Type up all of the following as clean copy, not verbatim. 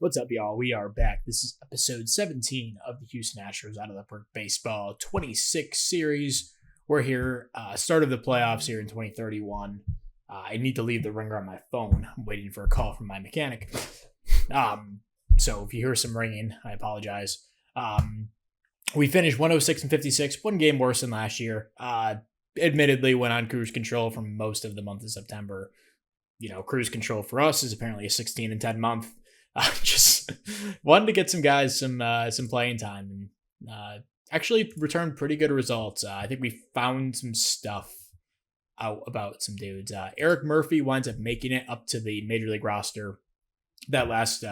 What's up, y'all? We are back. This is episode 17 of the Houston Astros Out of the Park Baseball 26 series. We're here, start of the playoffs here in 2031. I need to leave the ringer on my phone. I'm waiting for a call from my mechanic. So if you hear some ringing, I apologize. We finished 106-56, one game worse than last year. Admittedly, went on cruise control for most of the month of September. You know, cruise control for us is apparently a 16-10 month. Just wanted to get some guys some playing time and actually returned pretty good results. I think we found some stuff out about some dudes. Eric Murphy winds up making it up to the major league roster that last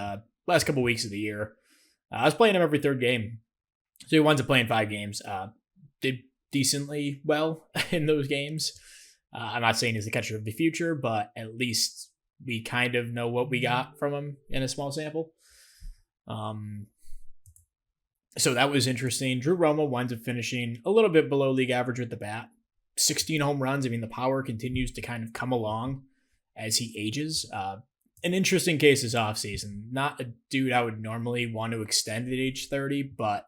couple weeks of the year. I was playing him every third game, so he winds up playing 5 games. Did decently well in those games. I'm not saying he's the catcher of the future, but at least we kind of know what we got from him in a small sample. So that was interesting. Drew Romo winds up finishing a little bit below league average with the bat. 16 home runs. I mean, the power continues to kind of come along as he ages. An interesting case this offseason. Not a dude I would normally want to extend at age 30, but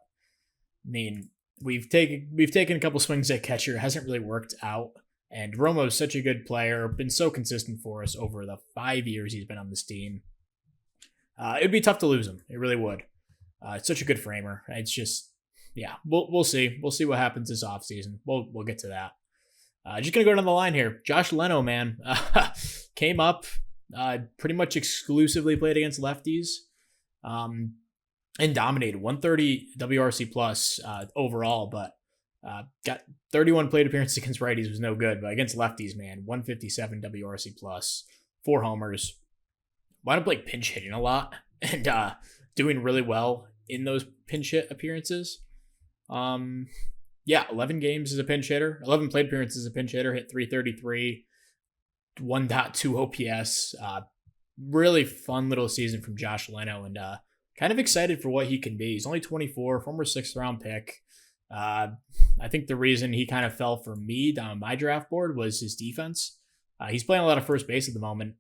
I mean, we've taken a couple swings at catcher. It hasn't really worked out. And Romo's such a good player, been so consistent for us over the 5 years he's been on this team. It'd be tough to lose him. It really would. It's such a good framer. It's just, yeah, we'll see. We'll see what happens this offseason. We'll get to that. Just going to go down the line here. Josh Leno, man, came up, pretty much exclusively played against lefties, and dominated. 130 WRC plus overall, but got 31 plate appearances against righties, was no good, but against lefties, man, 157 WRC plus, 4 homers. Wound up like pinch hitting a lot and doing really well in those pinch hit appearances. 11 games as a pinch hitter, 11 plate appearances as a pinch hitter, hit 333, 1.2 OPS. Really fun little season from Josh Leno, and kind of excited for what he can be. He's only 24, former 6th round pick. I think the reason he kind of fell for me down on my draft board was his defense. He's playing a lot of first base at the moment,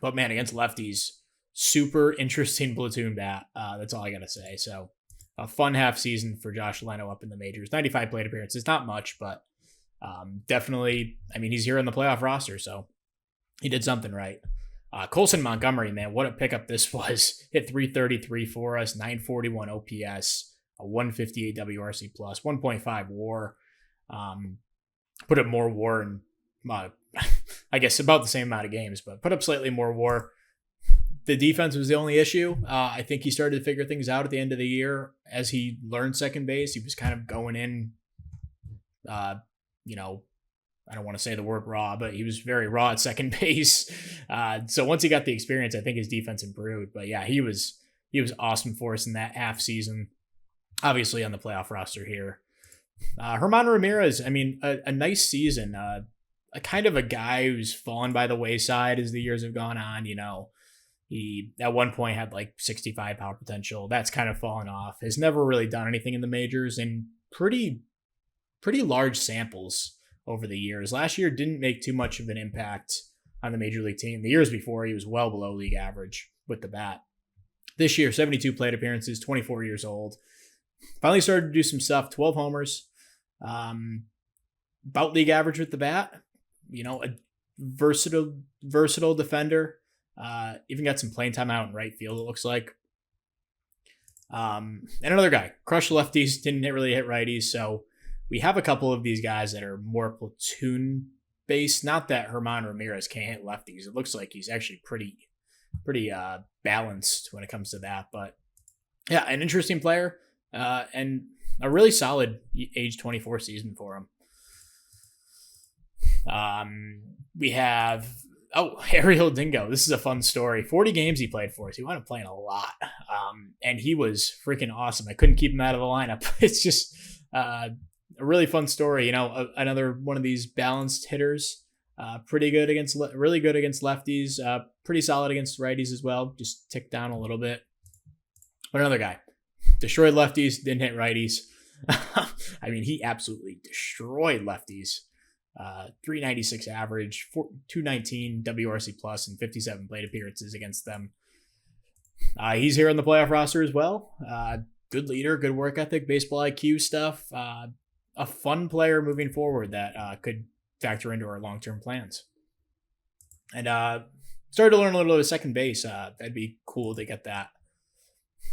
but man, against lefties, super interesting platoon bat. That's all I got to say. So a fun half season for Josh Leno up in the majors. 95 plate appearances, not much, but definitely, I mean, he's here on the playoff roster, so he did something right. Colson Montgomery, man, what a pickup this was. Hit 333 for us, 941 OPS. A 158 WRC plus, 1.5 WAR. Put up more WAR in, I guess, about the same amount of games, but put up slightly more WAR. The defense was the only issue. I think he started to figure things out at the end of the year as he learned second base. He was kind of going in, I don't want to say the word raw, but he was very raw at second base. So once he got the experience, I think his defense improved. But yeah, he was awesome for us in that half season. Obviously on the playoff roster here. Herman Ramirez, I mean, a nice season. A kind of a guy who's fallen by the wayside as the years have gone on. You know, he at one point had like 65 power potential. That's kind of fallen off. Has never really done anything in the majors and pretty large samples over the years. Last year didn't make too much of an impact on the major league team. The years before, he was well below league average with the bat. This year, 72 plate appearances, 24 years old. Finally started to do some stuff. 12 homers, about league average with the bat. You know, a versatile defender. Even got some playing time out in right field, it looks like. And another guy, crushed lefties, didn't really hit righties. So we have a couple of these guys that are more platoon based. Not that Herman Ramirez can't hit lefties. It looks like he's actually pretty balanced when it comes to that. But yeah, an interesting player. And a really solid age 24 season for him. We have, Ariel Dingo. This is a fun story. 40 games he played for us. He wound up playing a lot. And he was freaking awesome. I couldn't keep him out of the lineup. It's just a really fun story. You know, another one of these balanced hitters. Really good against lefties. Pretty solid against righties as well. Just ticked down a little bit. But another guy. Destroyed lefties, didn't hit righties. I mean, he absolutely destroyed lefties. 396 average, 219 WRC plus, and 57 plate appearances against them. He's here on the playoff roster as well. Good leader, good work ethic, baseball IQ stuff. A fun player moving forward that could factor into our long-term plans. And started to learn a little bit of second base. That'd be cool to get that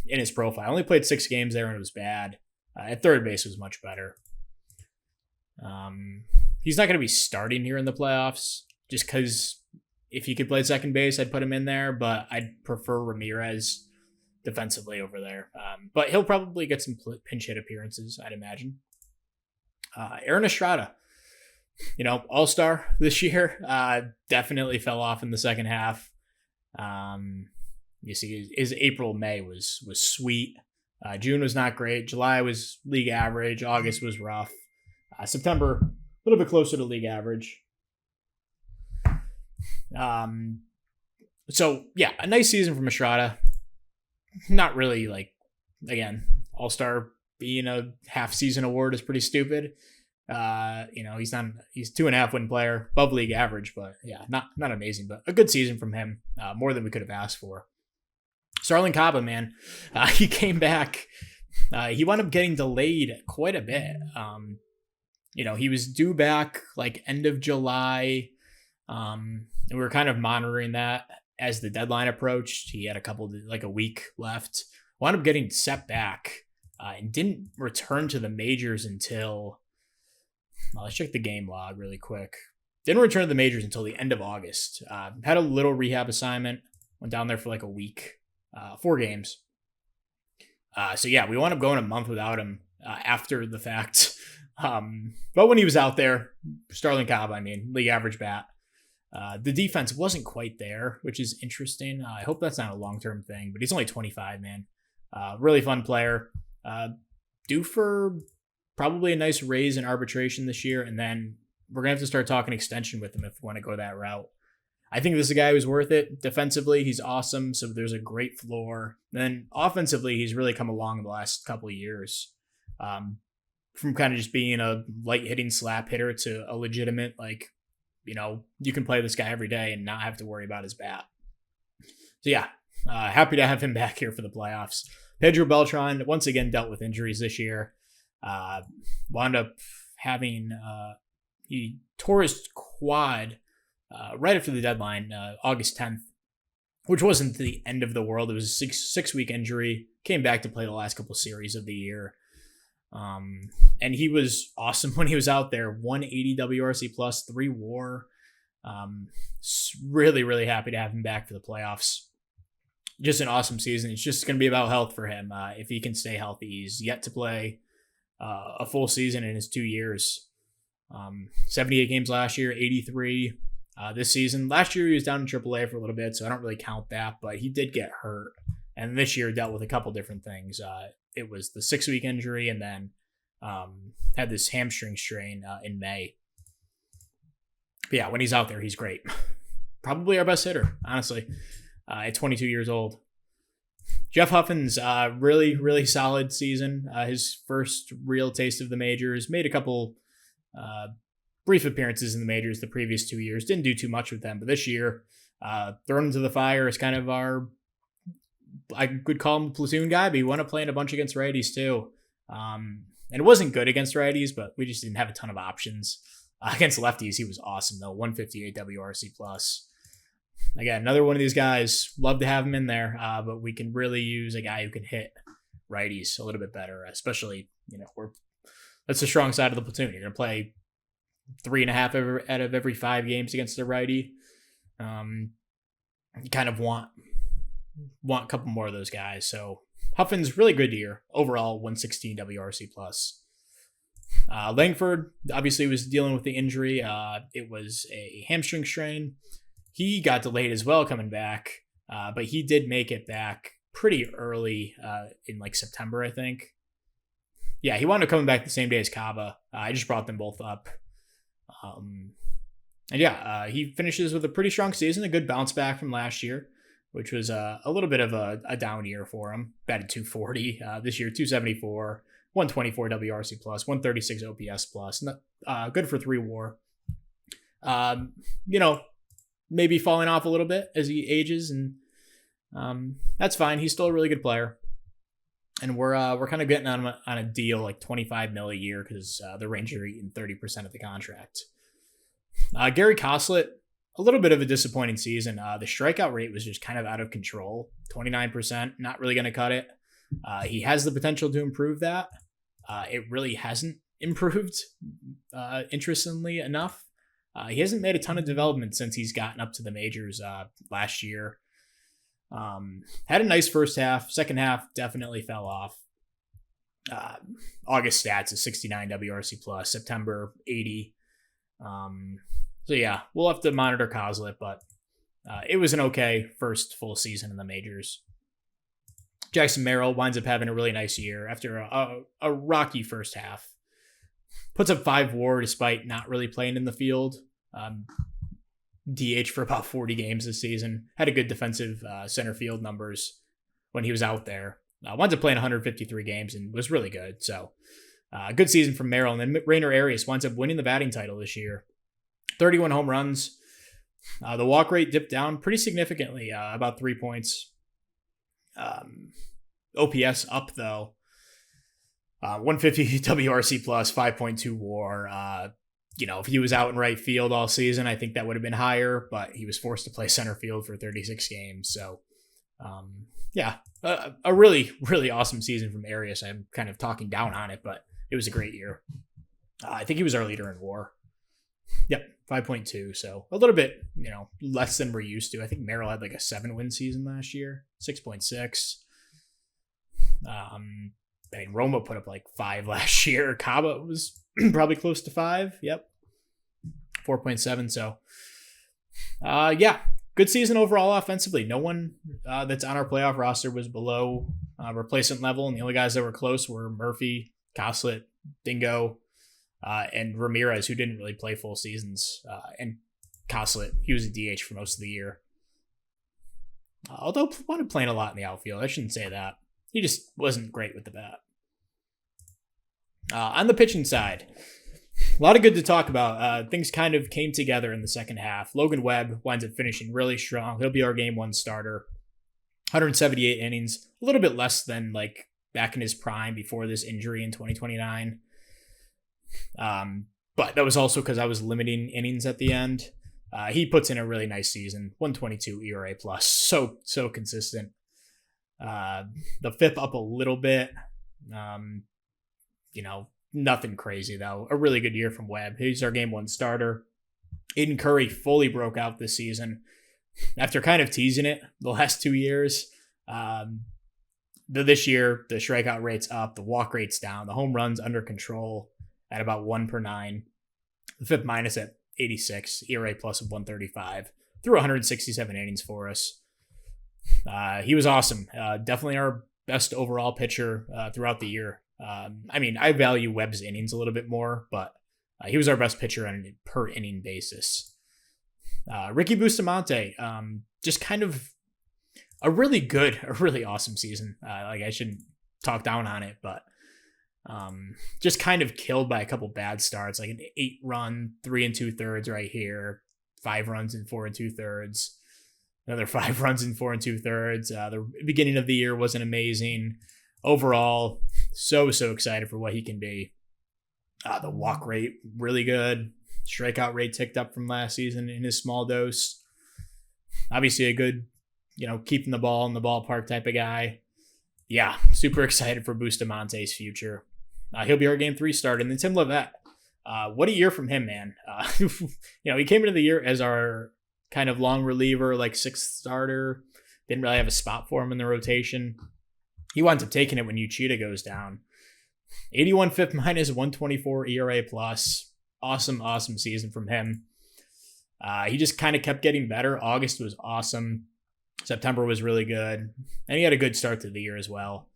in his profile. Only played 6 games there and it was bad. At third base was much better. He's not going to be starting here in the playoffs just because if he could play second base, I'd put him in there, but I'd prefer Ramirez defensively over there. But he'll probably get some pinch hit appearances, I'd imagine. Aaron Estrada, all-star this year, definitely fell off in the second half. You see his April, May was sweet. June was not great. July was league average. August was rough. September, a little bit closer to league average. So yeah, a nice season from Estrada. Not really again, all-star being a half season award is pretty stupid. He's 2.5 win player, above league average, but yeah, not amazing, but a good season from him. More than we could have asked for. Starlin Caba, man, he came back. He wound up getting delayed quite a bit. He was due back end of July. And we were kind of monitoring that as the deadline approached. He had a week left. Wound up getting set back and didn't return to the majors until, let's check the game log really quick. Didn't return to the majors until the end of August. Had a little rehab assignment. Went down there for a week. 4 games. So yeah, we wound up going a month without him after the fact. But when he was out there, Starlin Caba, league average bat. The defense wasn't quite there, which is interesting. I hope that's not a long-term thing, but he's only 25, man. Really fun player. Due for probably a nice raise in arbitration this year, and then we're going to have to start talking extension with him if we want to go that route. I think this is a guy who's worth it. Defensively, he's awesome, so there's a great floor. Then offensively, he's really come along the last couple of years. From kind of just being a light-hitting slap hitter to a legitimate, you can play this guy every day and not have to worry about his bat. So yeah, happy to have him back here for the playoffs. Pedro Beltran, once again, dealt with injuries this year. Wound up having, he tore his quad right after the deadline, August 10th, which wasn't the end of the world. It was a six-week injury. Came back to play the last couple series of the year. And he was awesome when he was out there. 180 WRC plus, 3 WAR. Really, really happy to have him back for the playoffs. Just an awesome season. It's just going to be about health for him. If he can stay healthy, he's yet to play a full season in his 2 years. 78 games last year, 83 this season. Last year he was down in AAA for a little bit, so I don't really count that, but he did get hurt. And this year dealt with a couple different things. It was the 6-week injury and then had this hamstring strain in May. But yeah, when he's out there, he's great. Probably our best hitter, honestly, at 22 years old. Jeff Huffins, really, really solid season. His first real taste of the majors. Made a couple brief appearances in the majors the previous 2 years. Didn't do too much with them, but this year, thrown into the fire is kind of I could call him a platoon guy, but he wound up playing a bunch against righties too. And it wasn't good against righties, but we just didn't have a ton of options. Against lefties, he was awesome though. 158 WRC plus. Again, another one of these guys. Love to have him in there, but we can really use a guy who can hit righties a little bit better, especially, that's the strong side of the platoon. You're going to play 3.5 out of every 5 games against a righty. You kind of want a couple more of those guys. So Huffins, really good year. Overall, 116 WRC plus. Langford obviously was dealing with the injury. It was a hamstring strain. He got delayed as well coming back, but he did make it back pretty early in September, I think. Yeah, he wound up coming back the same day as Caba. I just brought them both up. And yeah, he finishes with a pretty strong season, a good bounce back from last year, which was a little bit of a down year for him. Batted 240 this year, 274, 124 WRC plus, 136 OPS plus. Good for 3 WAR. Maybe falling off a little bit as he ages and That's fine. He's still a really good player. And we're kind of getting on a deal like $25 million a year because the Rangers are eating 30% of the contract. Gary Koslett, a little bit of a disappointing season. The strikeout rate was just kind of out of control. 29%, not really going to cut it. He has the potential to improve that. It really hasn't improved, interestingly enough. He hasn't made a ton of development since he's gotten up to the majors last year. Had a nice first half. Second half definitely fell off. August stats is 69 WRC plus. September 80. So yeah, we'll have to monitor Koslett, but it was an okay first full season in the majors. Jackson Merrill winds up having a really nice year after a rocky first half. Puts up 5 WAR despite not really playing in the field. DH for about 40 games this season. Had a good defensive center field numbers when he was out there. Winds up playing 153 games and was really good. So good season from Merrill. And then Rainer Arias winds up winning the batting title this year. 31 home runs. The walk rate dipped down pretty significantly, about 3 points. OPS up though. 150 WRC plus, 5.2 WAR. If he was out in right field all season, I think that would have been higher, but he was forced to play center field for 36 games. So, a really, really awesome season from Arias. I'm kind of talking down on it, but it was a great year. I think he was our leader in WAR. Yep, 5.2. So a little bit, less than we're used to. I think Merrill had like a 7-win season last year, 6.6. Roma put up like 5 last year. Caba was probably close to 5. Yep. 4.7. So, good season overall offensively. No one that's on our playoff roster was below replacement level. And the only guys that were close were Murphy, Koslett, Dingo, and Ramirez, who didn't really play full seasons. And Koslett, he was a DH for most of the year. Although wanted playing a lot in the outfield. I shouldn't say that. He just wasn't great with the bat. On the pitching side, a lot of good to talk about. Things kind of came together in the second half. Logan Webb winds up finishing really strong. He'll be our game 1 starter. 178 innings, a little bit less than like back in his prime before this injury in 2029. But that was also because I was limiting innings at the end. He puts in a really nice season. 122 ERA plus. So consistent. The FIP up a little bit. Nothing crazy though. A really good year from Webb. He's our game 1 starter. Aiden Curry fully broke out this season after kind of teasing it the last 2 years. This year, the strikeout rate's up, the walk rate's down, the home runs under control at about 1 per 9. The FIP minus at 86, ERA plus of 135. Threw 167 innings for us. He was awesome. Definitely our best overall pitcher throughout the year. I value Webb's innings a little bit more, but he was our best pitcher on a per inning basis. Ricky Bustamante, just kind of a really awesome season. I shouldn't talk down on it, but just kind of killed by a couple bad starts, like an 8-run, 3 2/3 right here, 5 runs in 4 2/3. Another 5 runs in 4 2/3. The beginning of the year wasn't amazing. Overall, so excited for what he can be. The walk rate, really good. Strikeout rate ticked up from last season in his small dose. Obviously a good, keeping the ball in the ballpark type of guy. Yeah, super excited for Bustamante's future. He'll be our game 3 starter. And then Tim Levette. What a year from him, man. He came into the year as our kind of long reliever, like 6th starter. Didn't really have a spot for him in the rotation. He winds up taking it when Uchida goes down. 81 FIP minus, 124 ERA plus. Awesome season from him. He just kind of kept getting better. August was awesome. September was really good. And he had a good start to the year as well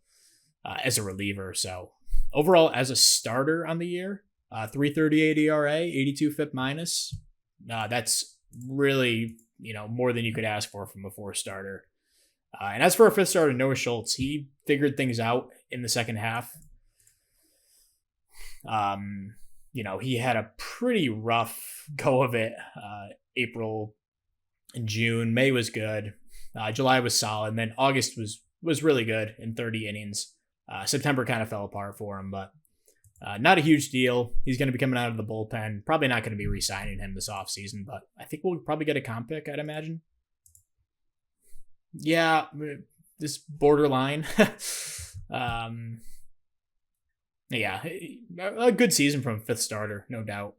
as a reliever. So overall, as a starter on the year, 338 ERA, 82 FIP minus. That's really, more than you could ask for from a 4 starter. And as for our 5th starter, Noah Schultz, he figured things out in the second half. He had a pretty rough go of it. April and June. May was good. July was solid, and then August was really good in 30 innings. September kind of fell apart for him, but not a huge deal. He's going to be coming out of the bullpen. Probably not going to be re-signing him this offseason, but I think we'll probably get a comp pick, I'd imagine. Yeah, this borderline. Yeah, a good season from fifth starter, no doubt.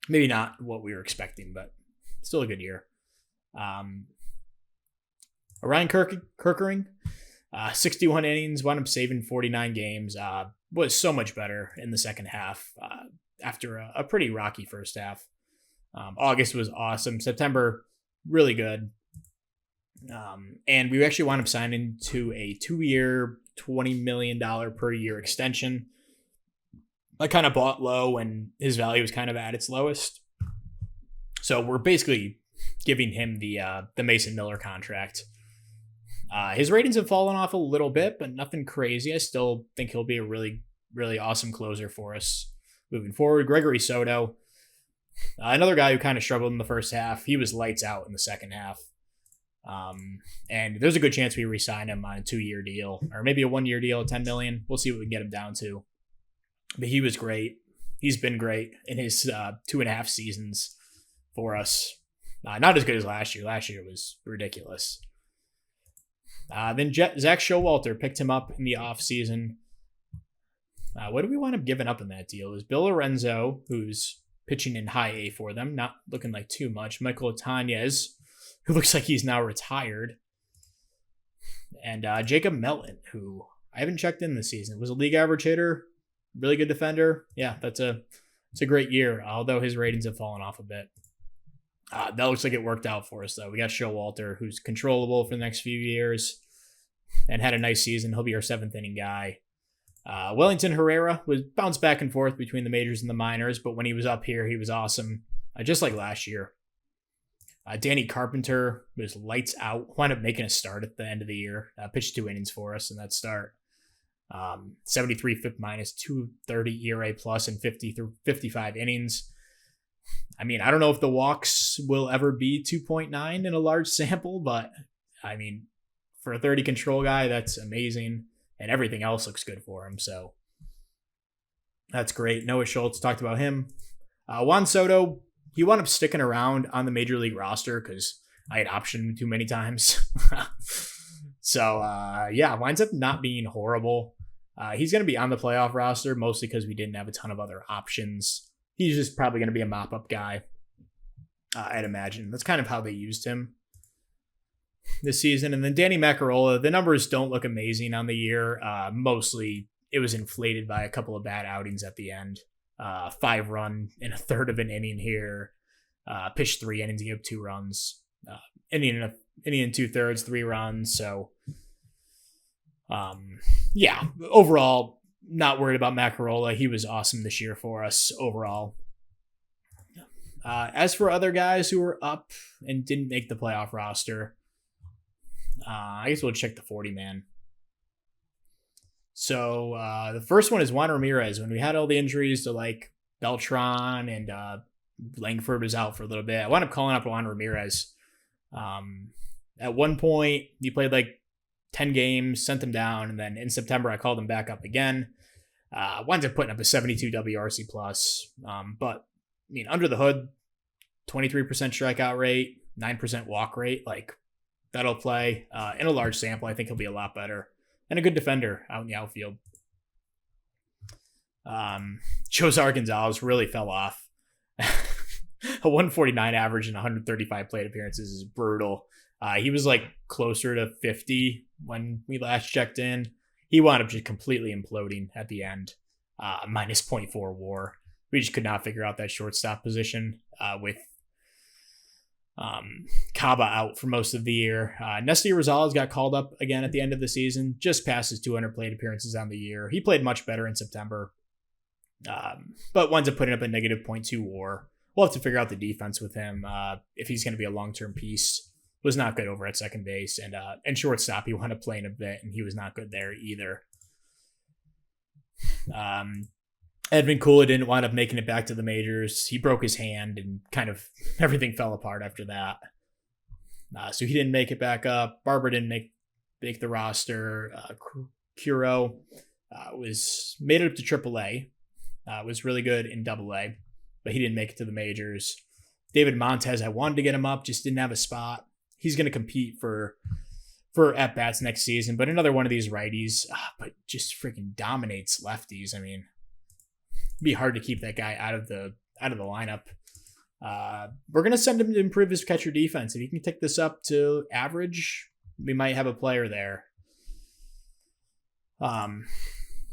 Maybe not what we were expecting, but still a good year. Ryan Kirkering, 61 innings, wound up saving 49 games. Was so much better in the second half after a pretty rocky first half. August was awesome. September, really good. And we actually wound up signing to a 2-year, $20 million per year extension. I kind of bought low when his value was kind of at its lowest. So we're basically giving him the Mason Miller contract. His ratings have fallen off a little bit, but nothing crazy. I still think he'll be a really, really awesome closer for us moving forward. Gregory Soto, another guy who kind of struggled in the first half. He was lights out in the second half. And there's a good chance we re-sign him on a 2-year deal or maybe a 1-year deal at $10 million. We'll see what we can get him down to. But he was great. He's been great in his 2.5 seasons for us. Not as good as last year. Last year was ridiculous. Then Zach Showalter picked him up in the offseason. What did we wind up giving up in that deal? It was Bill Lorenzo, who's pitching in high A for them, not looking like too much. Michael Tanez, who looks like he's now retired. And Jacob Melton, who I haven't checked in this season, was a league average hitter, really good defender. Yeah, it's a great year, although his ratings have fallen off a bit. That looks like it worked out for us, though. We got Showalter, who's controllable for the next few years and had a nice season. He'll be our 7th inning guy. Wellington Herrera was bounced back and forth between the majors and the minors, but when he was up here, he was awesome, just like last year. Danny Carpenter was lights out, wound up making a start at the end of the year. Pitched 2 innings for us in that start. 73 FIP minus, 230 ERA plus in 50 through 55 innings. I mean, I don't know if the walks will ever be 2.9 in a large sample, but I mean, for a 30 control guy, that's amazing. And everything else looks good for him. So that's great. Noah Schultz, talked about him. Juan Soto, he wound up sticking around on the major league roster because I had optioned him too many times. So, winds up not being horrible. He's going to be on the playoff roster, mostly because we didn't have a ton of other options. He's just probably going to be a mop-up guy, I'd imagine. That's kind of how they used him this season. And then Danny Macarola, the numbers don't look amazing on the year. Mostly it was inflated by a couple of bad outings at the end. 5 run in a third of an inning here. Pitched 3 innings, gave up 2 runs. Inning and 2/3, 3 runs. So, overall, not worried about Macarola. He was awesome this year for us overall. As for other guys who were up and didn't make the playoff roster, I guess we'll check the 40-man. So the first one is Juan Ramirez. When we had all the injuries to like Beltran and Langford was out for a little bit, I wound up calling up Juan Ramirez. At one point, he played like 10 games, sent him down, and then in September, I called him back up again. Winds up putting up a 72 WRC plus. But, I mean, under the hood, 23% strikeout rate, 9% walk rate, like, that'll play. In a large sample, I think he'll be a lot better. And a good defender out in the outfield. Josar Gonzalez really fell off. A 149 average and 135 plate appearances is brutal. He was like closer to 50 when we last checked in. He wound up just completely imploding at the end. Minus 0.4 WAR. We just could not figure out that shortstop position with Kaba out for most of the year. Nestor Rosales got called up again at the end of the season, just past his 200 plate appearances on the year. He played much better in September, but winds up putting up a negative 0.2 WAR. We'll have to figure out the defense with him if he's going to be a long-term piece. Was not good over at second base, and shortstop, he wound up playing a bit, and he was not good there either. Edvin Kula didn't wind up making it back to the majors. He broke his hand, and kind of everything fell apart after that. So he didn't make it back up. Barber didn't make the roster. Curo was made it up to AAA. Was really good in AA, but he didn't make it to the majors. David Montez, I wanted to get him up, just didn't have a spot. He's going to compete for at-bats next season, but another one of these righties, but just freaking dominates lefties. I mean, it'd be hard to keep that guy out of the lineup. We're going to send him to improve his catcher defense. If he can take this up to average, we might have a player there.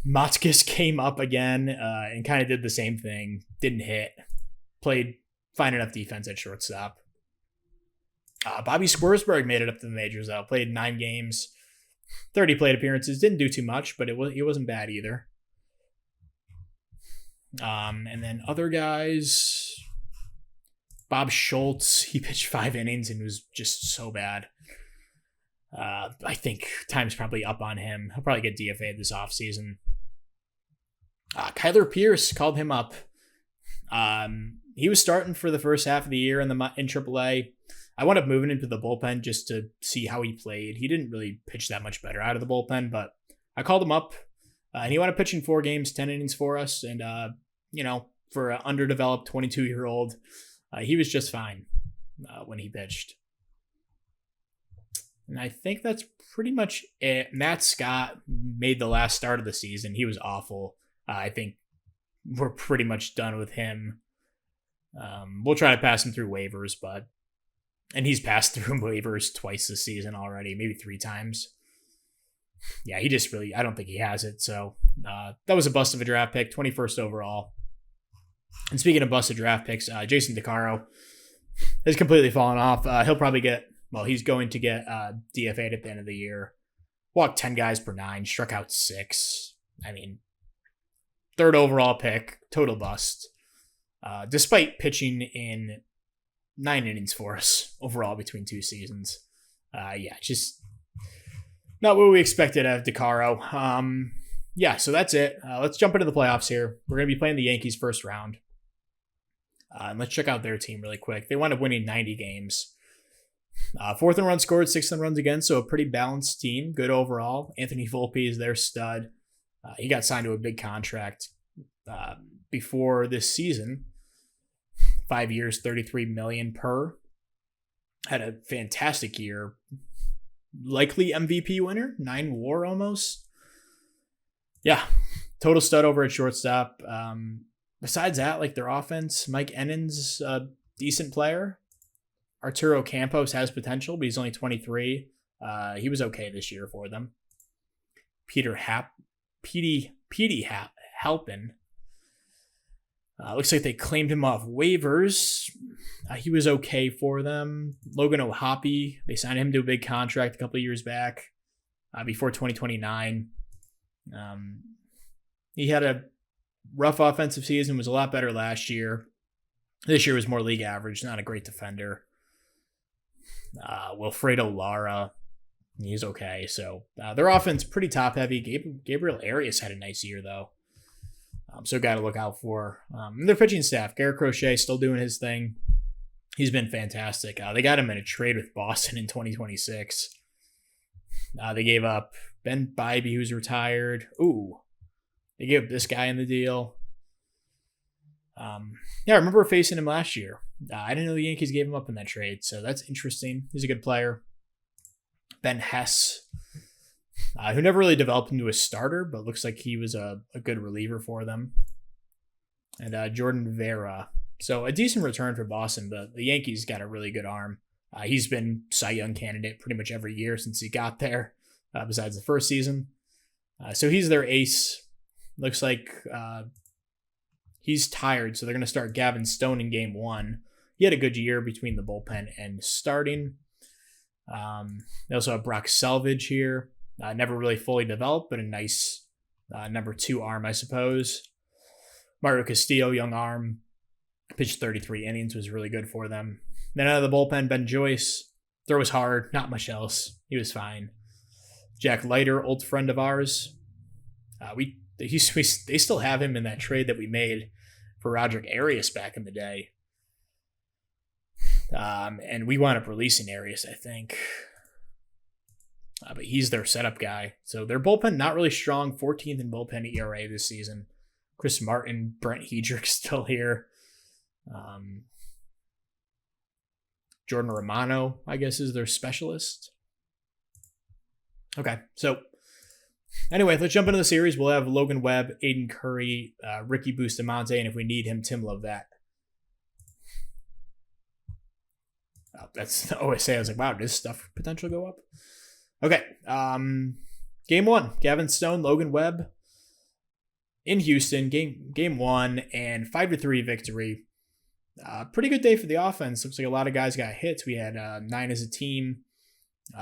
Motzkis came up again and kind of did the same thing. Didn't hit. Played fine enough defense at shortstop. Bobby Squaresburg made it up to the majors, though. Played 9 games, 30 plate appearances. Didn't do too much, but he wasn't bad either. And then other guys, Bob Schultz, he pitched 5 innings and was just so bad. I think time's probably up on him. He'll probably get DFA'd this offseason. Kyler Pierce called him up. He was starting for the first half of the year in AAA. I wound up moving into the bullpen just to see how he played. He didn't really pitch that much better out of the bullpen, but I called him up, and he wound up pitching 4 games, 10 innings for us. And, for an underdeveloped 22-year-old, he was just fine when he pitched. And I think that's pretty much it. Matt Scott made the last start of the season. He was awful. I think we're pretty much done with him. We'll try to pass him through waivers, and he's passed through waivers twice this season already, maybe 3 times. Yeah, he just really, I don't think he has it. So that was a bust of a draft pick, 21st overall. And speaking of busted draft picks, Jason DeCaro has completely fallen off. He's going to get DFA'd at the end of the year. Walked 10 guys per 9, struck out 6. I mean, 3rd overall pick, total bust. Despite pitching in 9 innings for us overall between 2 seasons. Just not what we expected out of DeCaro. So that's it. Let's jump into the playoffs here. We're going to be playing the Yankees first round. And let's check out their team really quick. They wound up winning 90 games. 4th in runs scored, 6th in runs against, so a pretty balanced team. Good overall. Anthony Volpe is their stud. He got signed to a big contract before this season. 5 years, $33 million per. Had a fantastic year. Likely MVP winner, 9 WAR almost. Yeah, total stud over at shortstop. Besides that, their offense, Mike Ennen's a decent player. Arturo Campos has potential, but he's only 23. He was okay this year for them. Petey Halpin. Looks like they claimed him off waivers. He was okay for them. Logan O'Hoppe, they signed him to a big contract a couple of years back before 2029. He had a rough offensive season, was a lot better last year. This year was more league average, not a great defender. Wilfredo Lara, he's okay. So their offense pretty top heavy. Gabriel Arias had a nice year though. So got to look out for their pitching staff. Garrett Crochet still doing his thing. He's been fantastic. They got him in a trade with Boston in 2026. They gave up Ben Bybee, who's retired. They gave up this guy in the deal. I remember facing him last year. I didn't know the Yankees gave him up in that trade, so that's interesting. He's a good player. Ben Hess, who never really developed into a starter, but looks like he was a good reliever for them. And Jordan Vera. So a decent return for Boston, but the Yankees got a really good arm. He's been Cy Young candidate pretty much every year since he got there, besides the first season. So he's their ace. Looks like he's tired, so they're going to start Gavin Stone in game 1. He had a good year between the bullpen and starting. They also have Brock Selvage here. Never really fully developed, but a nice number 2 arm, I suppose. Mario Castillo, young arm. Pitched 33 innings, was really good for them. Then out of the bullpen, Ben Joyce. Throws hard, not much else. He was fine. Jack Leiter, old friend of ours. They still have him in that trade that we made for Roderick Arias back in the day. And we wound up releasing Arias, I think. But he's their setup guy. So their bullpen, not really strong. 14th in bullpen ERA this season. Chris Martin, Brent Hedrick still here. Jordan Romano, I guess, is their specialist. Okay, so anyway, let's jump into the series. We'll have Logan Webb, Aiden Curry, Ricky Bustamante, and if we need him, Tim Lovett. That's the OSA. I was like, wow, does stuff potential go up? Okay, game one, Gavin Stone, Logan Webb in Houston, game one, and 5-3 victory. Pretty good day for the offense. Looks like a lot of guys got hits. We had 9 as a team,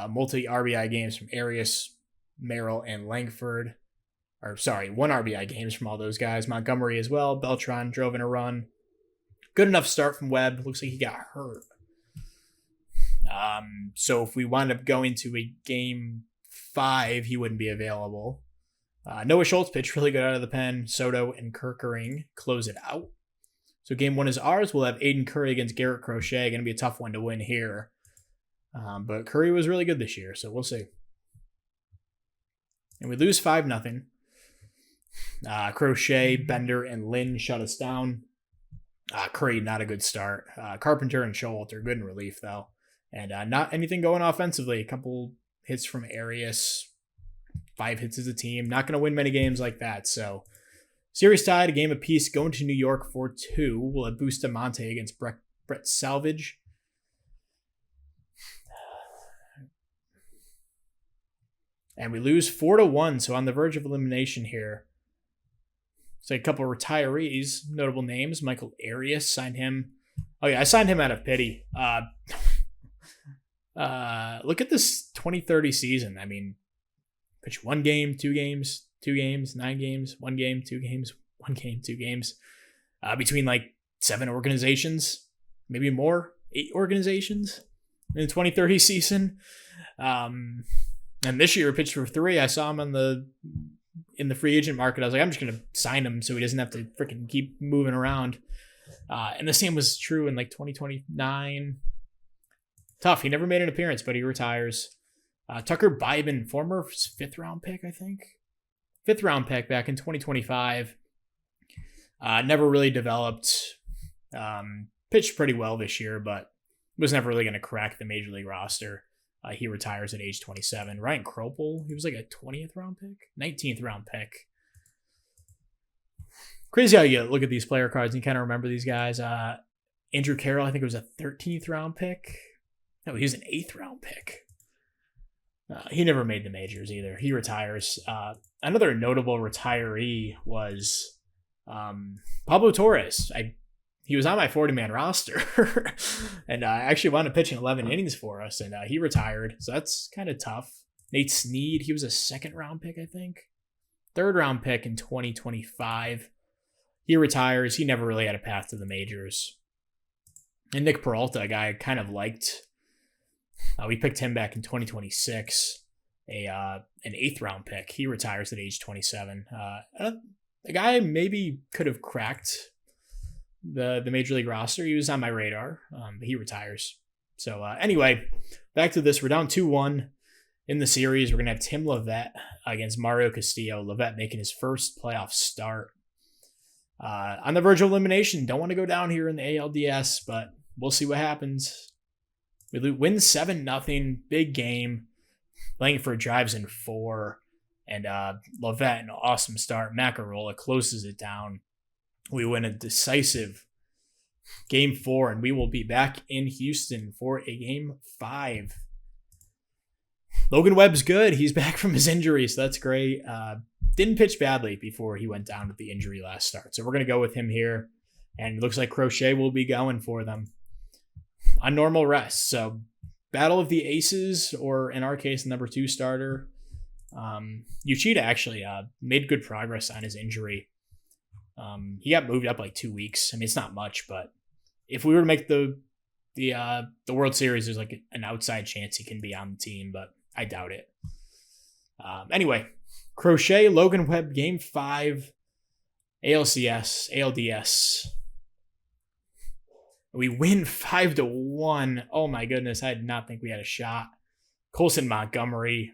multi RBI games from Arias, Merrill, and Langford. 1 RBI games from all those guys. Montgomery as well. Beltran drove in a run. Good enough start from Webb. Looks like he got hurt. So if we wind up going to a game 5, he wouldn't be available. Noah Schultz pitched really good out of the pen. Soto and Kerkering close it out. So game 1 is ours. We'll have Aiden Curry against Garrett Crochet. Going to be a tough one to win here. But Curry was really good this year, so we'll see. And we lose 5-0. Crochet, Bender, and Lynn shut us down. Curry, not a good start. Carpenter and Showalter, good in relief, though. And not anything going offensively. A couple hits from Arias. 5 hits as a team. Not going to win many games like that. So, series tied, a game apiece. Going to New York for 2. We'll have Bustamante against Brett Salvage. And we lose 4-1. So, on the verge of elimination here. So, a couple of retirees. Notable names. Michael Arias. Signed him. Oh, yeah. I signed him out of pity. Look at this 2030 season. I mean, pitch 1 game, 2 games, 2 games, 9 games, 1 game, 2 games, 1 game, 2 games. Between like 7 organizations, maybe more, 8 organizations in the 2030 season. And this year pitched for 3. I saw him in the free agent market. I was like, I'm just gonna sign him so he doesn't have to freaking keep moving around. And the same was true in like 2029. Tough. He never made an appearance, but he retires. Tucker Bybin, former 5th round pick, I think. 5th round pick back in 2025. Never really developed. Pitched pretty well this year, but was never really going to crack the major league roster. He retires at age 27. Ryan Kropel, he was like a 20th round pick? 19th round pick. Crazy how you look at these player cards and you kind of remember these guys. Andrew Carroll, I think it was a 13th round pick. No, he was an 8th round pick. He never made the majors either. He retires. Another notable retiree was Pablo Torres. He was on my 40-man roster, and I actually wound up pitching 11 innings for us, and he retired. So that's kind of tough. Nate Snead, he was a 2nd round pick, I think. 3rd round pick in 2025. He retires. He never really had a path to the majors. And Nick Peralta, a guy I kind of liked. We picked him back in 2026, an 8th round pick. He retires at age 27. A guy maybe could have cracked the major league roster. He was on my radar, but he retires. So anyway, back to this. We're down 2-1 in the series. We're going to have Tim Lovett against Mario Castillo. Lovett making his first playoff start. On the verge of elimination. Don't want to go down here in the ALDS, but we'll see what happens. We win 7-0, big game. Langford drives in 4, and Lovett, an awesome start. Macarola closes it down. We win a decisive game 4, and we will be back in Houston for a game 5. Logan Webb's good. He's back from his injury, so that's great. Didn't pitch badly before he went down with the injury last start, so we're going to go with him here, and it looks like Crochet will be going for them on normal rest. So battle of the aces, or in our case, number 2 starter. Uchida actually made good progress on his injury. He got moved up like 2 weeks. I mean, it's not much, but if we were to make the World Series, there's like an outside chance he can be on the team, but I doubt it. Anyway, Crochet, Logan Webb, game 5, ALDS. We win 5-1. Oh my goodness, I did not think we had a shot. Colson Montgomery,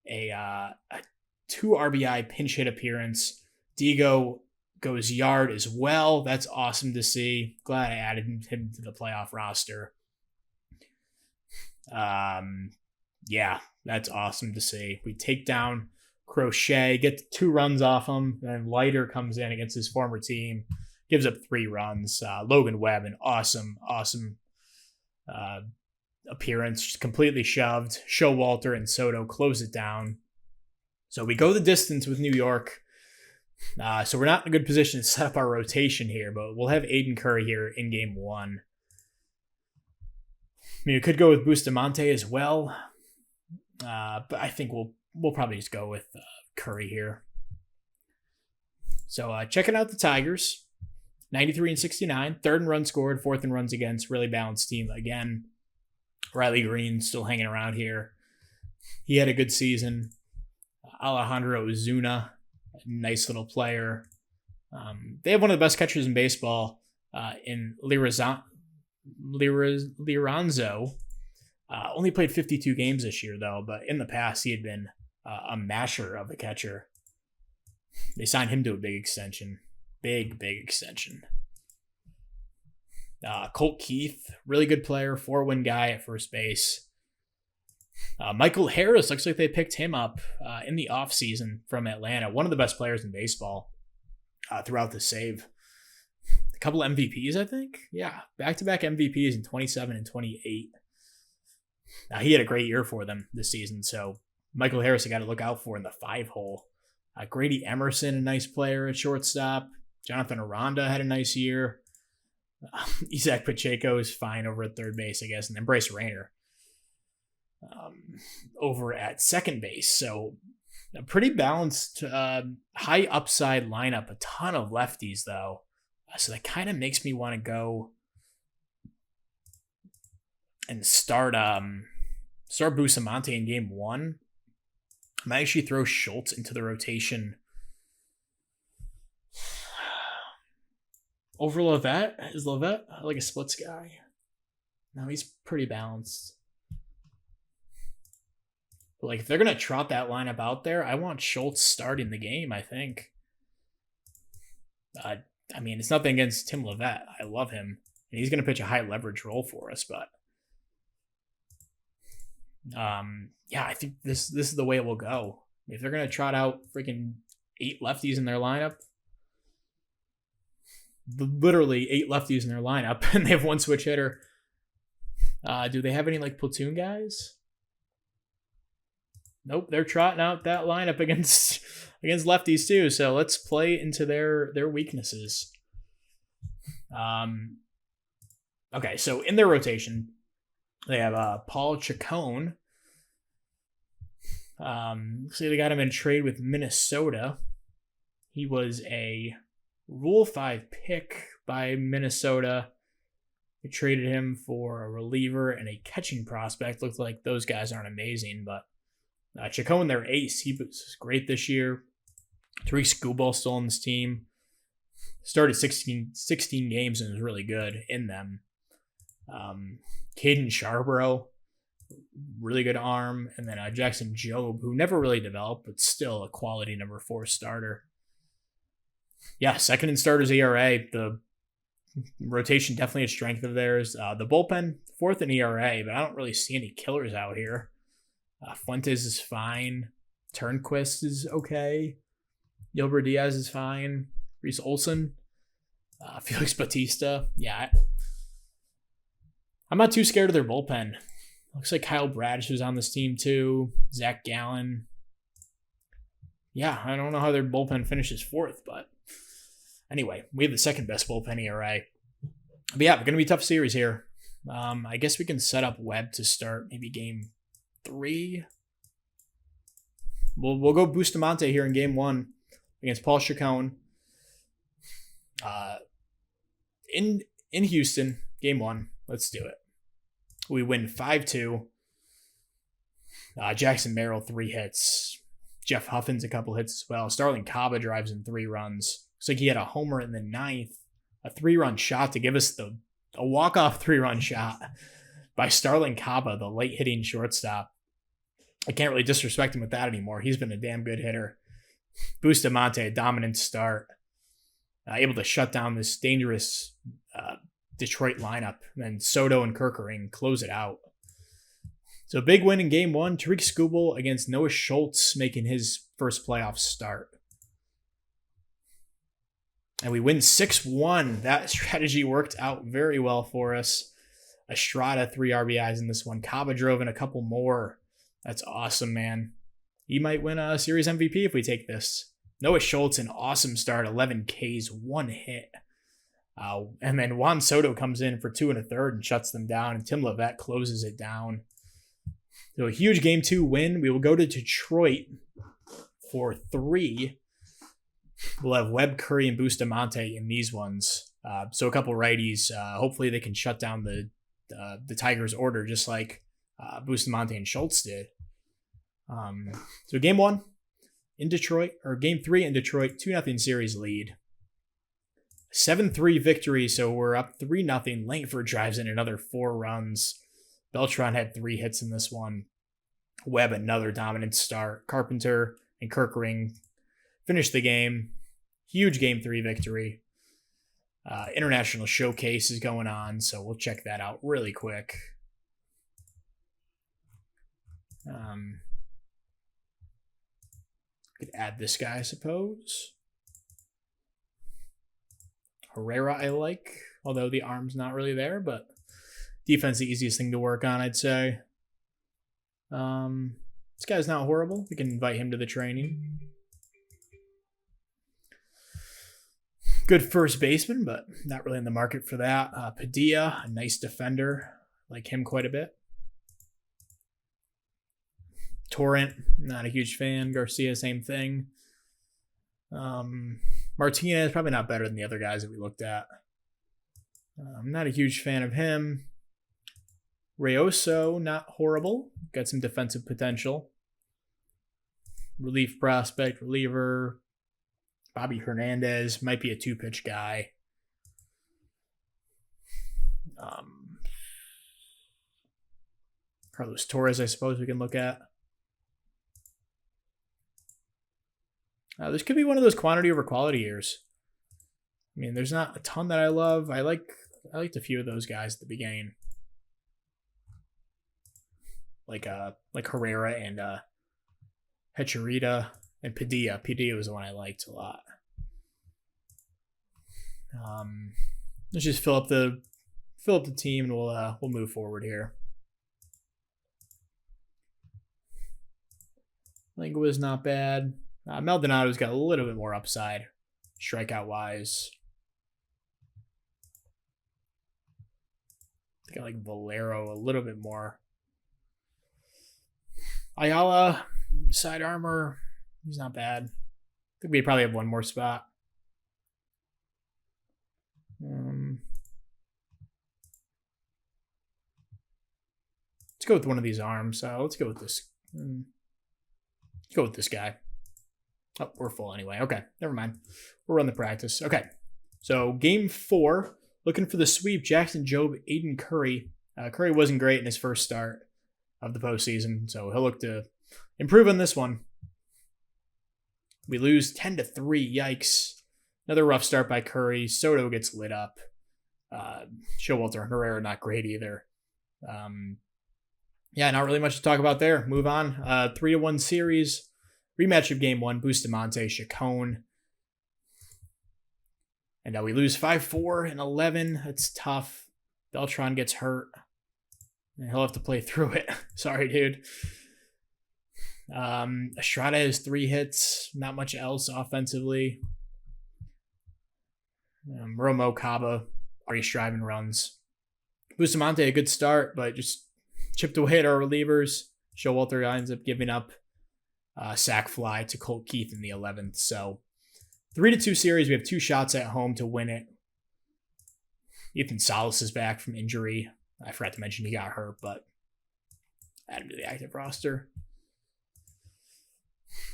a 2 RBI pinch hit appearance. Digo goes yard as well. That's awesome to see. Glad I added him to the playoff roster. Yeah, that's awesome to see. We take down Crochet, get 2 runs off him, and Leiter comes in against his former team, gives up 3 runs. Logan Webb, an awesome appearance, just completely shoved. Showalter and Soto close it down. So we go the distance with New York. So we're not in a good position to set up our rotation here, but we'll have Aiden Curry here in game 1. I mean, we could go with Bustamante as well, but I think we'll probably just go with Curry here. So checking out the Tigers, 93 and 69, 3rd in runs scored, 4th in runs against, really balanced team again. Riley Green still hanging around here. He had a good season. Alejandro Ozuna, nice little player. They have one of the best catchers in baseball in Liranzo. Only played 52 games this year, though, but in the past, he had been a masher of a catcher. They signed him to a big extension. Big extension. Colt Keith, really good player, 4-win guy at first base. Michael Harris, looks like they picked him up in the offseason from Atlanta. One of the best players in baseball throughout the save. A couple of MVPs, I think. Yeah, back-to-back MVPs in 27 and 28. He had a great year for them this season, so Michael Harris, I got to look out for in the 5-hole. Grady Emerson, a nice player at shortstop. Jonathan Aranda had a nice year. Isaac Pacheco is fine over at third base, I guess, and then Bryce Rayner over at second base. So a pretty balanced, high upside lineup. A ton of lefties, though. So that kind of makes me want to go and start Bustamante in game 1. I might actually throw Schultz into the rotation over Lovett. Is Lovett like a splits guy? No, he's pretty balanced. But like, if they're gonna trot that lineup out there, I want Schultz starting the game. I think. I mean, it's nothing against Tim Lovett. I love him, and he's gonna pitch a high leverage role for us. But yeah, I think this is the way it will go. If they're gonna trot out freaking 8 lefties in their lineup, literally 8 lefties in their lineup, and they have 1 switch hitter. Do they have any like platoon guys? Nope, they're trotting out that lineup against lefties too. So let's play into their weaknesses. Okay, so in their rotation, they have Paul Chacon. So they got him in a trade with Minnesota. He was a Rule 5 pick by Minnesota. They traded him for a reliever and a catching prospect. Looked like those guys aren't amazing, but Chacon, their ace, he was great this year. Tariq Skubal still on this team. Started 16 games and was really good in them. Caden Charbrough, really good arm. And then Jackson Jobe, who never really developed, but still a quality number 4 starter. Yeah, 2nd in starters ERA. The rotation definitely a strength of theirs. The bullpen, 4th in ERA, but I don't really see any killers out here. Fuentes is fine. Turnquist is okay. Gilbert Diaz is fine. Reese Olson. Felix Bautista. Yeah. I'm not too scared of their bullpen. Looks like Kyle Bradish was on this team too. Zach Gallen. Yeah, I don't know how their bullpen finishes 4th, but anyway, we have the 2nd best bullpen ERA. But yeah, we're going to be a tough series here. I guess we can set up Webb to start maybe game 3. We'll go Bustamante here in game 1 against Paul Chacon. In Houston, game 1. Let's do it. We win 5-2. Jackson Merrill 3 hits. Jeff Huffins a couple hits as well. Starling Caba drives in 3 runs. Looks like he had a homer in the 9th a 3-run shot to give us a walk-off 3-run shot by Starling Caba, the late-hitting shortstop. I can't really disrespect him with that anymore. He's been a damn good hitter. Bustamante, a dominant start. Able to shut down this dangerous Detroit lineup. And then Soto and Kerkering close it out. So big win in game 1. Tariq Skubal against Noah Schultz making his first playoff start. And we win 6-1. That strategy worked out very well for us. Estrada, 3 RBIs in this one. Caba drove in a couple more. That's awesome, man. He might win a series MVP if we take this. Noah Schultz, an awesome start. 11 Ks, 1 hit. And then Juan Soto comes in for 2 1/3 and shuts them down. And Tim Levette closes it down. So a huge game 2 win. We will go to Detroit for 3. We'll have Webb, Curry, and Bustamante in these ones. So a couple righties. Hopefully they can shut down the Tigers' order just like Bustamante and Schultz did. So game 1 in Detroit, or game 3 in Detroit, 2-0 series lead. 7-3 victory, so we're up 3-0. Langford drives in another 4 runs. Beltran had 3 hits in this one. Webb, another dominant start. Carpenter and Kerkering finished the game. Huge game 3 victory. International showcase is going on, so we'll check that out really quick. Could add this guy, I suppose. Herrera I like, although the arm's not really there, but defense the easiest thing to work on, I'd say. This guy's not horrible. We can invite him to the training. Good first baseman, but not really in the market for that. Padilla, a nice defender. Like him quite a bit. Torrent, not a huge fan. Garcia, same thing. Martinez, probably not better than the other guys that we looked at. I'm not a huge fan of him. Rayoso, not horrible. Got some defensive potential. Relief prospect, reliever. Bobby Hernandez might be a 2-pitch guy. Carlos Torres, I suppose we can look at. This could be one of those quantity over quality years. I mean, there's not a ton that I love. I liked a few of those guys at the beginning, like Herrera and Hecharita and Padilla. Padilla was the one I liked a lot. Let's just fill up the team, and we'll move forward here. Lingua is not bad. Maldonado's got a little bit more upside, strikeout-wise. I think I like Valero a little bit more. Ayala, side armor, he's not bad. I think we probably have one more spot. Let's go with one of these arms. Let's go with this. Let's go with this guy. Oh, we're full anyway. Okay, never mind. We'll run the practice. Okay, so game 4, looking for the sweep. Jackson Jobe, Aiden Curry. Curry wasn't great in his first start of the postseason, so he'll look to improve on this one. We lose 10-3. Yikes. Another rough start by Curry. Soto gets lit up. Showalter and Herrera not great either. Yeah, not really much to talk about there. Move on. 3-1 series. Rematch of game 1. Bustamante, Chacon. And we lose 5-4 and 11. That's tough. Beltran gets hurt. And he'll have to play through it. Sorry, dude. Estrada has 3 hits. Not much else offensively. Romo, Caba, already striving runs. Bustamante, a good start, but just chipped away at our relievers. Showalter ends up giving up sack fly to Colt Keith in the 11th. So 3-2 series. We have 2 shots at home to win it. Ethan Salas is back from injury. I forgot to mention he got hurt, but add him to the active roster.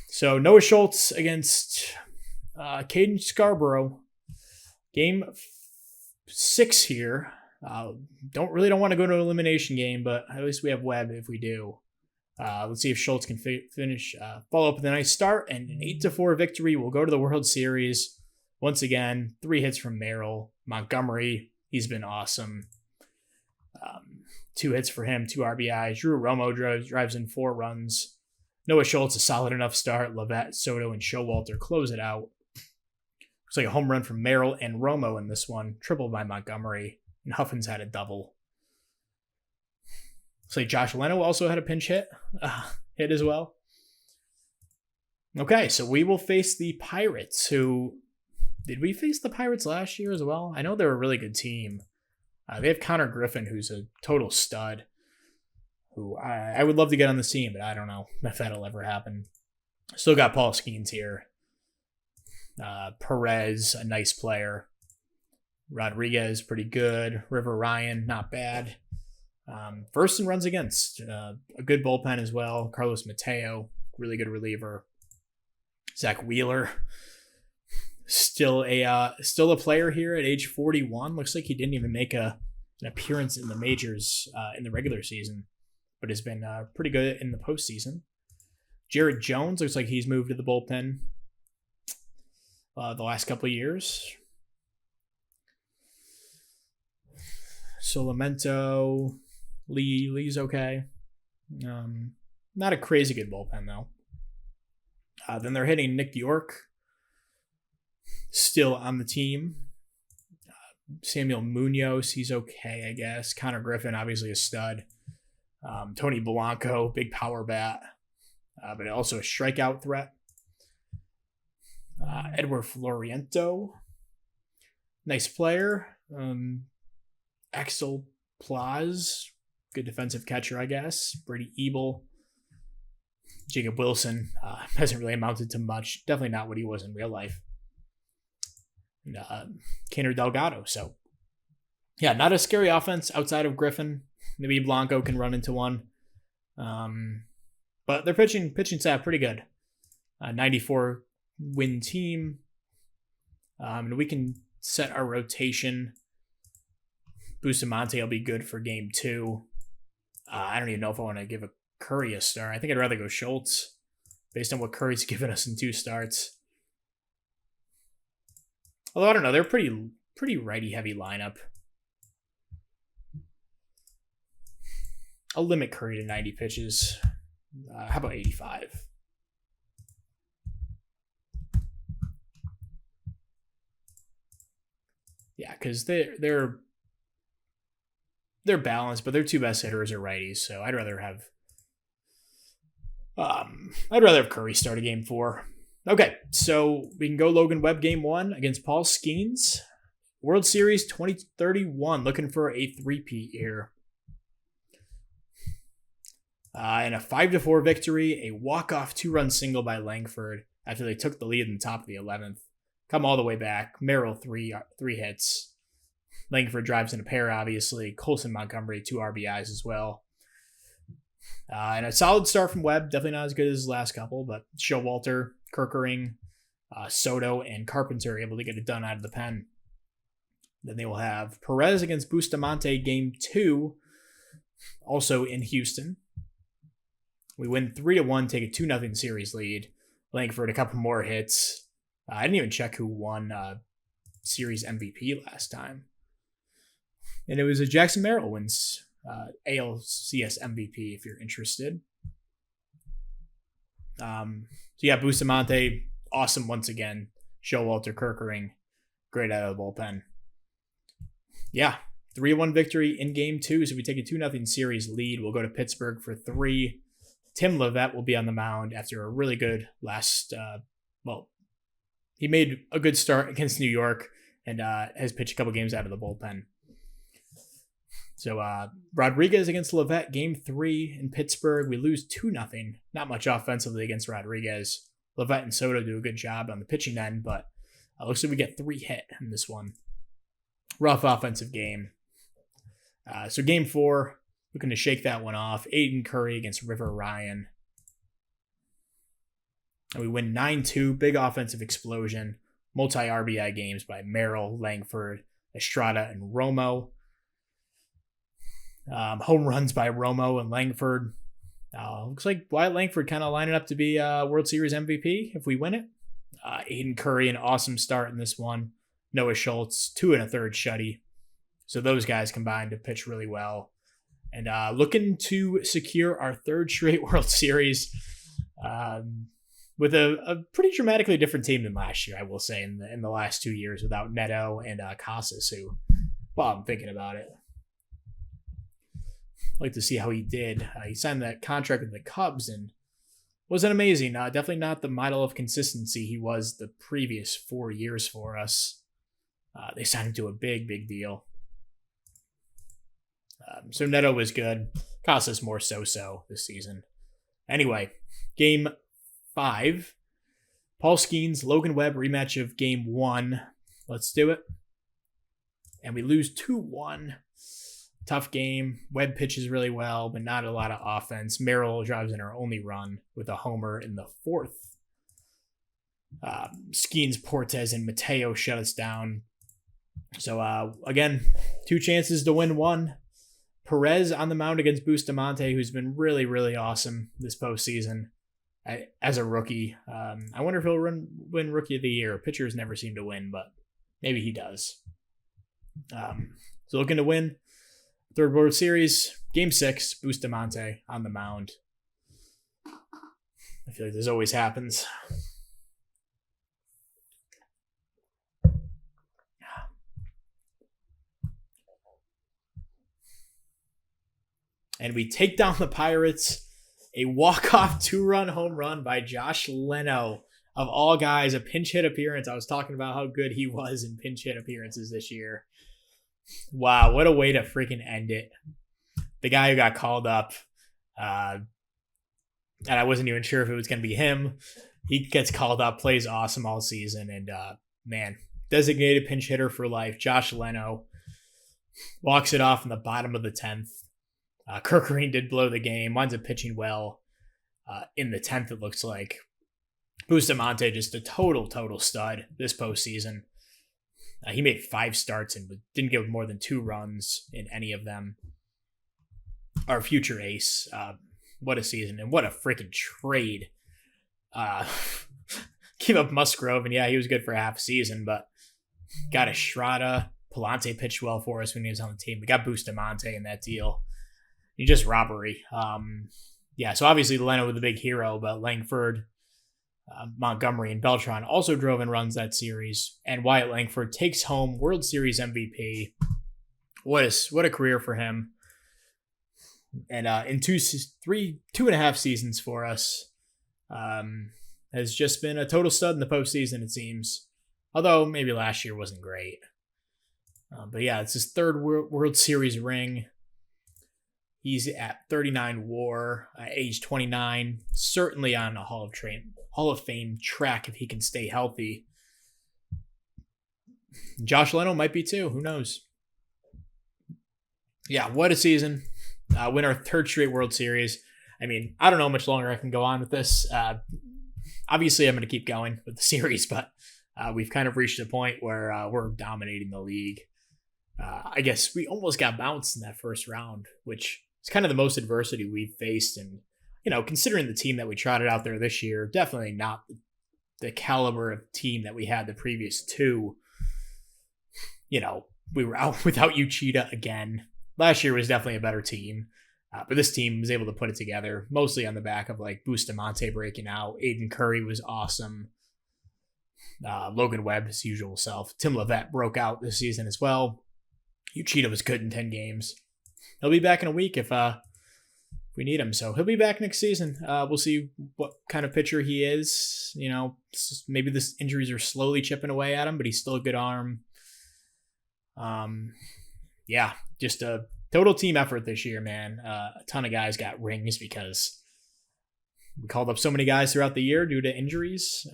So Noah Schultz against Caden Scarborough. Game 6 here. Don't want to go to an elimination game, but at least we have Webb if we do. Let's see if Schultz can finish, follow up with a nice start, and an 8-4 victory. We'll go to the World Series once again. 3 hits from Merrill. Montgomery, he's been awesome. 2 hits for him, 2 RBIs. Drew Romo drives in 4 runs. Noah Schultz, a solid enough start. Levet, Soto, and Showalter close it out. Looks like a home run from Merrill and Romo in this one. Triple by Montgomery. And Huffins had a double. Looks like Josh Leno also had a pinch hit as well. Okay, so we will face the Pirates, who... Did we face the Pirates last year as well? I know they're a really good team. They have Connor Griffin, who's a total stud, who I would love to get on the team, but I don't know if that'll ever happen. Still got Paul Skeens here. Perez, a nice player. Rodriguez, pretty good. River Ryan, not bad. First and runs against. A good bullpen as well. Carlos Mateo, really good reliever. Zach Wheeler, still a player here at age 41. Looks like he didn't even make an appearance in the majors in the regular season, but has been pretty good in the postseason. Jared Jones looks like he's moved to the bullpen the last couple of years. Solamento, Lee's okay. Not a crazy good bullpen though. Then they're hitting Nick York, still on the team. Samuel Munoz, he's okay, I guess. Connor Griffin, obviously a stud. Tony Blanco, big power bat, but also a strikeout threat. Edward Floriento, nice player. Axel Plaz, good defensive catcher, I guess. Brady Ebel. Jacob Wilson hasn't really amounted to much. Definitely not what he was in real life. And Kaner Delgado. So, yeah, not a scary offense outside of Griffin. Maybe Blanco can run into one. But their pitching staff pretty good. 94 win team. And we can set our rotation. Bustamante will be good for game 2. I don't even know if I want to give a Curry a start. I think I'd rather go Schultz based on what Curry's given us in 2 starts. Although I don't know, they're pretty righty heavy lineup. I'll limit Curry to 90 pitches. How about 85? Yeah, because they're balanced, but their 2 best hitters are righties, so I'd rather have Curry start a game 4. Okay, so we can go Logan Webb game 1 against Paul Skeens. World Series 2031, looking for a 3-peat here. And a 5-4 victory, a walk-off 2-run single by Langford after they took the lead in the top of the 11th. Come all the way back. Merrill, three hits. Langford drives in a pair, obviously. Colson Montgomery, 2 RBIs as well. And a solid start from Webb. Definitely not as good as his last couple, but Showalter, Kerkering, Soto, and Carpenter able to get it done out of the pen. Then they will have Perez against Bustamante game 2, also in Houston. We win 3-1, take a 2-0 series lead. Langford, a couple more hits. I didn't even check who won series MVP last time. And it was a Jackson Merrill wins ALCS MVP if you're interested. So yeah, Bustamante, awesome once again. Showalter, Kerkering, great out of the bullpen. Yeah, 3-1 victory in game 2. So we take a 2-0 series lead. We'll go to Pittsburgh for 3. Tim Levet will be on the mound after a really good last, he made a good start against New York and has pitched a couple games out of the bullpen. So Rodriguez against Levet, game 3 in Pittsburgh. We lose 2-0. Not much offensively against Rodriguez. Levet and Soto do a good job on the pitching end, but looks like we get 3 hit in this one. Rough offensive game. So game 4, looking to shake that one off. Aiden Curry against River Ryan. And we win 9-2. Big offensive explosion. Multi-RBI games by Merrill, Langford, Estrada and Romo. Home runs by Romo and Langford. Looks like Wyatt Langford kind of lining up to be World Series MVP if we win it. Aiden Curry, an awesome start in this one. Noah Schultz, 2 1/3 shutty. So those guys combined to pitch really well. And looking to secure our 3rd straight World Series with a pretty dramatically different team than last year, I will say, in the last 2 years without Neto and Casas, who, well, I'm thinking about it. I'd like to see how he did. He signed that contract with the Cubs and wasn't amazing. Definitely not the model of consistency he was the previous 4 years for us. They signed him to a big, big deal. So Neto was good. Casas more so this season. Anyway, Game 5. Paul Skeens, Logan Webb rematch of Game 1. Let's do it. And we lose 2-1. Tough game. Webb pitches really well, but not a lot of offense. Merrill drives in our only run with a homer in the 4th. Skeens, Portes, and Mateo shut us down. So, again, 2 chances to win 1. Perez on the mound against Bustamante, who's been really, really awesome this postseason as a rookie. I wonder if he'll win Rookie of the Year. Pitchers never seem to win, but maybe he does. So looking to win 3rd World Series, Game 6, Bustamante on the mound. I feel like this always happens. And we take down the Pirates. A walk-off 2-run home run by Josh Leno. Of all guys, a pinch hit appearance. I was talking about how good he was in pinch hit appearances this year. Wow, what a way to freaking end it. The guy who got called up, and I wasn't even sure if it was going to be him. He gets called up, plays awesome all season, and man, designated pinch hitter for life. Josh Leno walks it off in the bottom of the 10th. Kirk Green did blow the game, winds up pitching well in the 10th, it looks like. Bustamante, just a total stud this postseason. He made 5 starts and didn't give more than 2 runs in any of them. Our future ace. What a season, and what a freaking trade. Give up Musgrove, and yeah, he was good for half a season, but got Estrada. Palante pitched well for us when he was on the team. We got Bustamante in that deal. Just robbery. Yeah, so obviously Leno was the big hero, but Langford, Montgomery, and Beltran also drove in runs that series. And Wyatt Langford takes home World Series MVP. What a career for him. And in 2.5 seasons for us, has just been a total stud in the postseason, it seems. Although maybe last year wasn't great. But yeah, it's his 3rd World Series ring. He's at 39 WAR, age 29. Certainly on a Hall of Fame track if he can stay healthy. Josh Leno might be too. Who knows? Yeah, what a season. Win our 3rd straight World Series. I mean, I don't know how much longer I can go on with this. Obviously, I'm going to keep going with the series, but we've kind of reached a point where we're dominating the league. I guess we almost got bounced in that first round, which is kind of the most adversity we've faced. And, considering the team that we trotted out there this year, definitely not the caliber of team that we had the previous 2. We were out without Uchida again. Last year was definitely a better team. But this team was able to put it together, mostly on the back of Bustamante breaking out. Aiden Curry was awesome. Logan Webb, his usual self. Tim Levette broke out this season as well. Uchida was good in 10 games. He'll be back in a week if we need him. So he'll be back next season. We'll see what kind of pitcher he is. Maybe the injuries are slowly chipping away at him, but he's still a good arm. Yeah, just a total team effort this year, man. A ton of guys got rings because we called up so many guys throughout the year due to injuries.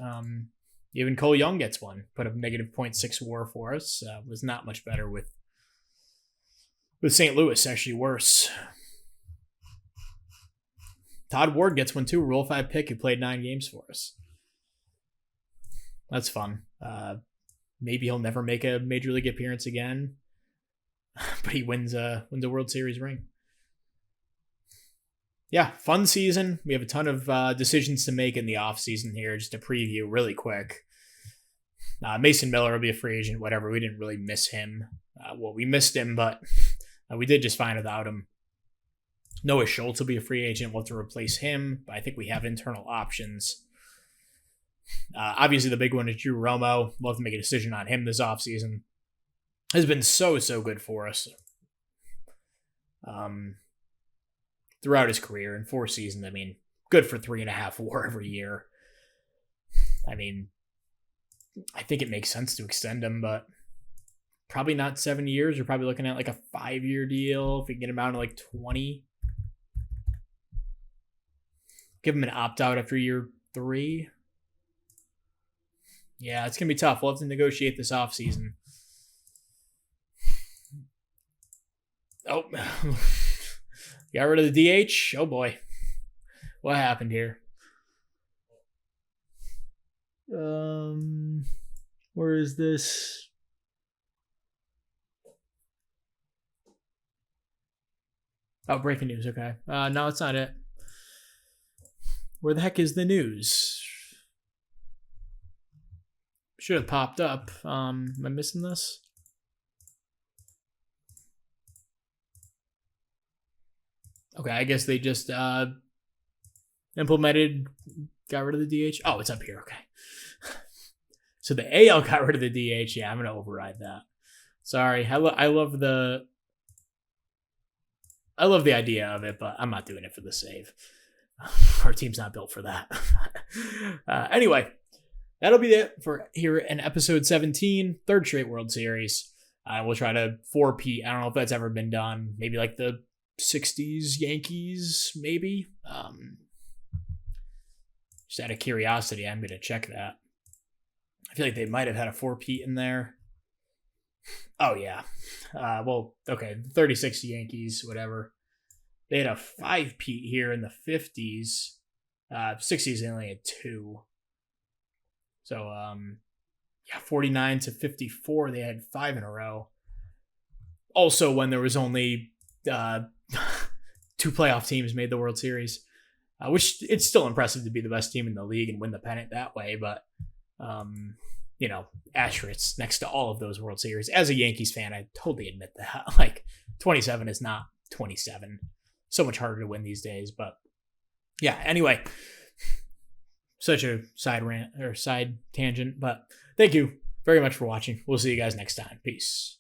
Even Cole Young gets one. Put up negative 0.6 WAR for us. Was not much better with St. Louis, actually worse. Todd Ward gets one too. Rule 5 pick who played 9 games for us. That's fun. maybe he'll never make a major league appearance again, but he wins a World Series ring. Yeah, fun season. We have a ton of decisions to make in the offseason here. Just to preview really quick. Mason Miller will be a free agent, whatever. We didn't really miss him. We missed him, but we did just fine without him. Noah Schultz will be a free agent. We'll have to replace him, but I think we have internal options. Obviously, the big one is Drew Romo. We'll have to make a decision on him this offseason. Has been so good for us. Throughout his career in 4 seasons. I mean, good for 3.5 WAR every year. I mean, I think it makes sense to extend him, but probably not 7 years. You're probably looking at like a 5-year deal. If we can get him down to like 20. Give him an opt-out after year 3. Yeah, it's going to be tough. We'll have to negotiate this offseason. Oh, got rid of the DH? Oh boy. What happened here? Where is this? Oh, breaking news. Okay. No, it's not it. Where the heck is the news? Should have popped up. Am I missing this? Okay, I guess they just implemented, got rid of the DH. Oh, it's up here. Okay. So the AL got rid of the DH. Yeah, I'm going to override that. Sorry. I love the idea of it, but I'm not doing it for the save. Our team's not built for that. Anyway, that'll be it for here in episode 17, third straight World Series. We'll try to 4-peat. I don't know if that's ever been done. Maybe like the 60s Yankees, maybe. Just out of curiosity, I'm going to check that. I feel like they might have had a 4-peat in there. Oh, yeah. Well, okay, 36 Yankees, whatever. They had a 5-peat here in the 50s. 60s, they only had 2. So, 49 to 54, they had 5 in a row. Also, when there was only 2 playoff teams made the World Series, which it's still impressive to be the best team in the league and win the pennant that way. But, asterisks next to all of those World Series. As a Yankees fan, I totally admit that. Like, 27 is not 27. So much harder to win these days. But, yeah, anyway, such a side rant or side tangent. But thank you very much for watching. We'll see you guys next time. Peace.